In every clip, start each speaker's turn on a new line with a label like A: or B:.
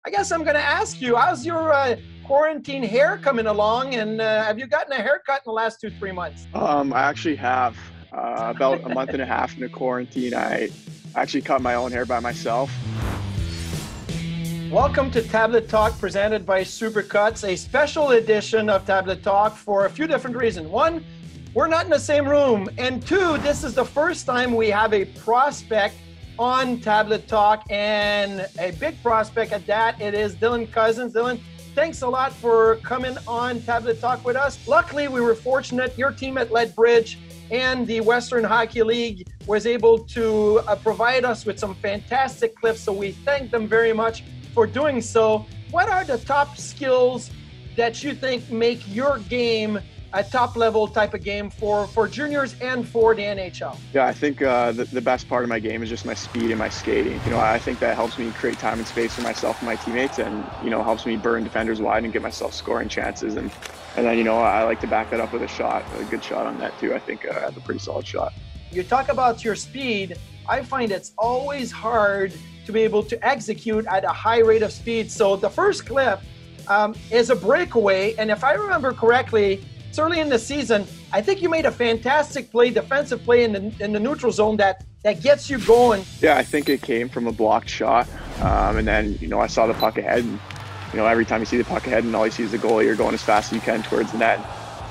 A: I guess I'm going to ask you, how's your quarantine hair coming along? And have you gotten a haircut in the last 2-3 months?
B: I actually have about a month and a half into quarantine. I actually cut my own hair by myself.
A: Welcome to Tablet Talk, presented by Supercuts, a special edition of Tablet Talk for a few different reasons. One, we're not in the same room. And two, this is the first time we have a prospect on Tablet Talk, and a big prospect at that. It is Dylan Cozens. Dylan, thanks a lot for coming on Tablet Talk with us. Luckily, we were fortunate. Your team at Lethbridge and the Western Hockey League was able to provide us with some fantastic clips, so we thank them very much for doing so. What are the top skills that you think make your game a top level type of game for juniors and for the NHL?
B: Yeah, I think the best part of my game is just my speed and my skating. I think that helps me create time and space for myself and my teammates, and helps me burn defenders wide and get myself scoring chances. And then I like to back that up with a good shot on net too. I think I have a pretty solid shot. You
A: talk about your speed. I find it's always hard to be able to execute at a high rate of speed. So the first clip is a breakaway, and if I remember correctly, it's early in the season. I think you made a fantastic play, defensive play in the neutral zone that gets you going.
B: Yeah, I think it came from a blocked shot, and then I saw the puck ahead, and every time you see the puck ahead and all you see is the goalie, you're going as fast as you can towards the net.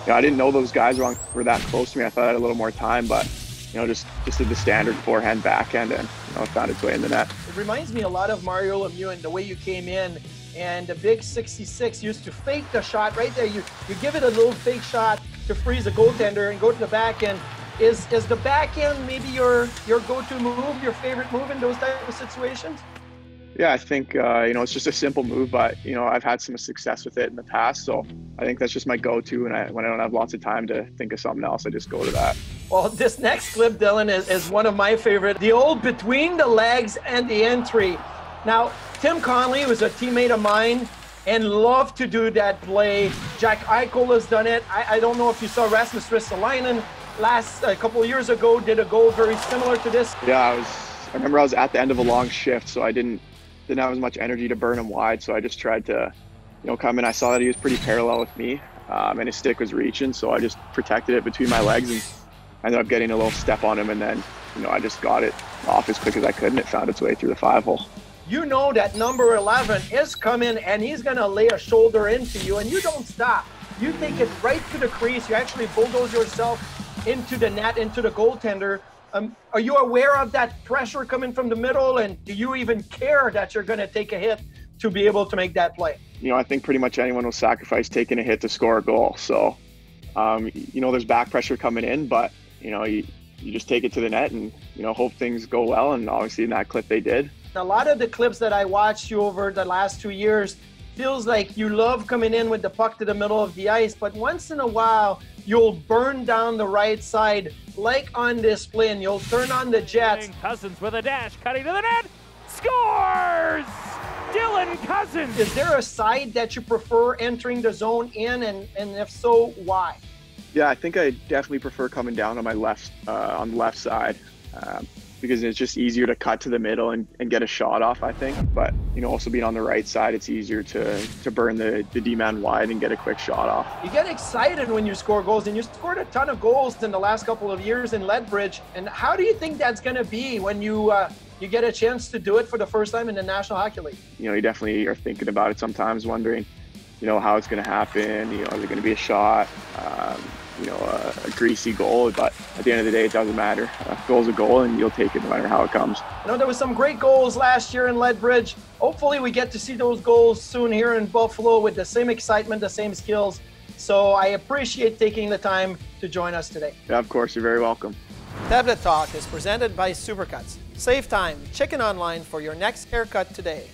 B: I didn't know those guys were that close to me. I thought I had a little more time, but just did the standard forehand, backhand, and it found its way in the net.
A: It reminds me a lot of Mario Lemieux and the way you came in. And the big 66 used to fake the shot right there. You give it a little fake shot to freeze a goaltender and go to the back end. Is the back end maybe your go-to move, your favorite move in those type of situations?
B: Yeah, I think it's just a simple move, but I've had some success with it in the past, so I think that's just my go-to. And when I don't have lots of time to think of something else, I just go to that.
A: Well, this next clip, Dylan, is one of my favorite. The old between the legs and the entry. Now, Tim Connolly was a teammate of mine and loved to do that play. Jack Eichel has done it. I don't know if you saw Rasmus Ristolainen a couple of years ago did a goal very similar to this.
B: Yeah, I remember I was at the end of a long shift, so I didn't have as much energy to burn him wide, so I just tried to come in. I saw that he was pretty parallel with me, and his stick was reaching, so I just protected it between my legs and ended up getting a little step on him, and then I just got it off as quick as I could, and it found its way through the 5-hole.
A: You know that number 11 is coming and he's going to lay a shoulder into you, and you don't stop. You take it right to the crease. You actually bulldoze yourself into the net, into the goaltender. Are you aware of that pressure coming from the middle, and do you even care that you're going to take a hit to be able to make that play?
B: I think pretty much anyone will sacrifice taking a hit to score a goal. So, there's back pressure coming in, but, you just take it to the net and, hope things go well. And obviously in that clip they did.
A: A lot of the clips that I watched you over the last 2 years feels like you love coming in with the puck to the middle of the ice, but once in a while you'll burn down the right side like on this play, and you'll turn on the jets.
C: Cozens with a dash, cutting to the net, scores! Dylan Cozens!
A: Is there a side that you prefer entering the zone in, and if so, why?
B: Yeah, I think I definitely prefer coming down on my on the left side. Because it's just easier to cut to the middle and get a shot off, I think. But, also being on the right side, it's easier to burn the D-man wide and get a quick shot off.
A: You get excited when you score goals, and you scored a ton of goals in the last couple of years in Lethbridge. And how do you think that's going to be when you get a chance to do it for the first time in the National Hockey League?
B: You definitely are thinking about it sometimes, wondering, how it's going to happen. Is it going to be a shot? A greasy goal, but at the end of the day, it doesn't matter. A goal's a goal, and you'll take it no matter how it comes.
A: There was some great goals last year in Lethbridge. Hopefully we get to see those goals soon here in Buffalo with the same excitement, the same skills. So I appreciate taking the time to join us today.
B: Yeah, of course, you're very welcome.
A: Tablet Talk is presented by Supercuts. Save time, chicken online for your next haircut today.